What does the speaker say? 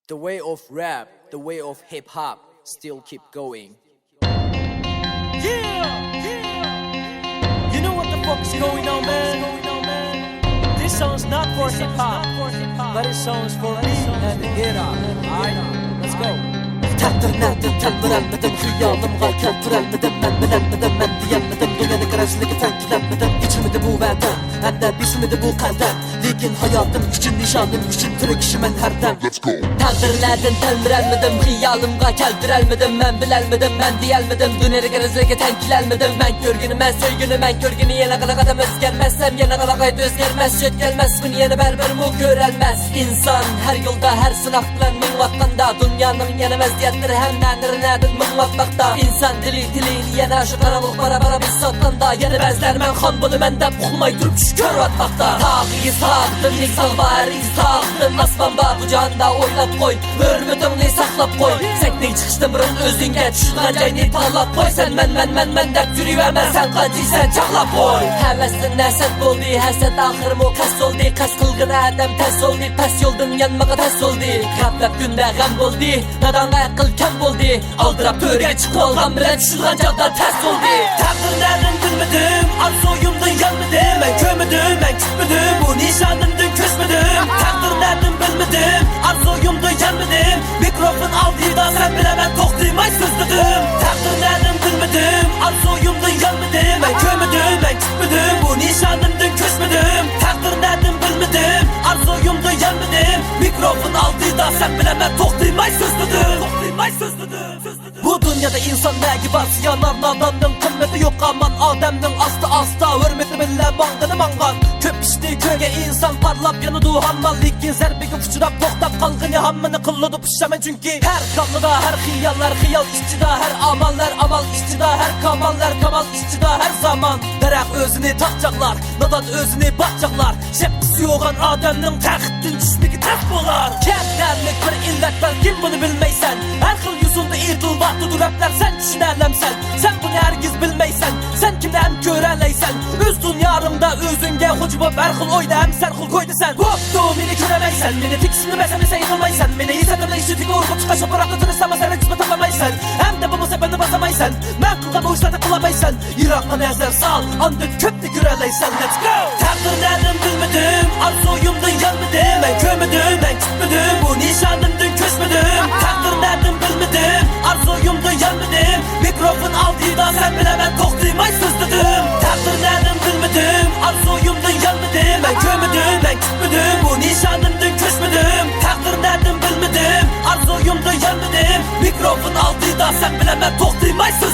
The way of rap, the way of hip hop still keep going. You know what the fuck is going on, man? This song's not for hip hop, but this song's for me and the hip hop. Alright, let's go. Takdirlerden tendirenmedim, hıyalımga keltirelmedim. Ben bilenmedim, ben diyenmedim. Dünyanın garajlığını tenkilenmedim. İçimidi bu vədən, hem de biçimidi bu qəldən. Lekin hayatım üçün, nişanım üçün, türük işi mən hərdən. Takdirlerden tendirenmedim, hıyalımga keltirelmedim. Ben bilenmedim, ben diyenmedim. Dünyanın garajlığını tenkilenmedim. Ben görgünüm, ben söygünüm, ben görgünü yene kadar adam özgermezsem. Yene kadar kayıt özgermez, şöt gelmez. Bunu yeni berber mu görelmez. İnsan her yolda, her sınav bilen mınvatmanda. Dünyanın yenemez diyetleri hemden nedir mınvatmakta. İnsan dili yene şu karanlık bara biz sattanda. Yeni bezler men kan bunu menden buxulmay durup şükür atmakta. Tağıyı sağdım, nisal var sağdım. Asmamba bucağında oylap koy. Hürmütümni saklap koy. Seknik çıkıştım burun özünge düşürgen cayni tallap koy. Sen men dep yürüyemez. Sen kaçıysan çaklap koy. Hevestin nerset boldu, herset ahırım o kas oldu. Kas kılgın adam ters oldu. Pes yoldun yanmağa ters oldu. Raplap günde gam boldu. Nadan akıl kem boldu. Aldırap törge çıkı olgan bile düşürgen cağda ters oldu. Takdirlerden bilmedim, arzuumdan yanmadım. Ben kömedim, ben kütmedim, bu nişanımdan küsmedim. Takdirlerden bilmedim, arzuumdan yanmadım. Mikrofon aldığında sen bile ben toktayım ay sözledim. Takdirlerden bilmedim, arzuumdan yanmadım. Ben kömedim, ben kütmedim, bu nişanımdan küsmedim. Takdirlerden bilmedim, arzuumdan yanmadım. Mikrofon aldığında sen bile ben toktayım ay sözledim. Bu dünyada insan ne varsa yanar, nadanın kımmeti yok aman. Ademnin asta hürmeti bile mangını mangan. Köp işti köge insan parlap yanıdı hammal. Lekin zerbi uçurap toktap kalgını hammını kıllıdı püşemen. Çünkü her kanlıda her hiyallar hiyal işçida. Her amal işçida. Her kamal işçida her zaman. Derek özünü takacaklar, nadan özünü bakacaklar. Şepkisi yoğan Ademnin terhittin cismiki ters bolar. Kendilerlik bir illet var, kim bunu bilmeysen. Her kıl yüzünde idul bahtı duraplar, sen düşünerlemsen. Sen bunu hergiz bilmeysen, sen kimden göreleysen. Öz dünyarımda özünge hucuba berkıl oyda hem serkul koydu sen. Koptu beni köremeysen, beni tiksinmesen yıkılmaysan. Beni hissedimle işledik uğurku çıkaşı bıraktın istama sen hizmet alamaysan. Hem de bu sepende basamaysan, ben kılda bu işlerde kılamaysan. Irak'a nezer sal, andın köptü göreleysen. Let's go! Takdirlerden bilmedim, arzuyumdan yanmadım. Ben kömedim, ben kütmedim, bu nişanımdan küsmedim. Takdirlerden bilmedim, arzuyumdan yanmadım. Mikrofon aldığında sen bile ben toktayım ay sözledim. Takdirlerden bilmedim, arzuyumdan yanmadım. Ben kömedim, ben kütmedim, bu nişanımdan küsmedim. Takdirlerden bilmedim, arzuyumdan yanmadım. Mikrofon aldığında sen bile ben toktayım ay sözledim.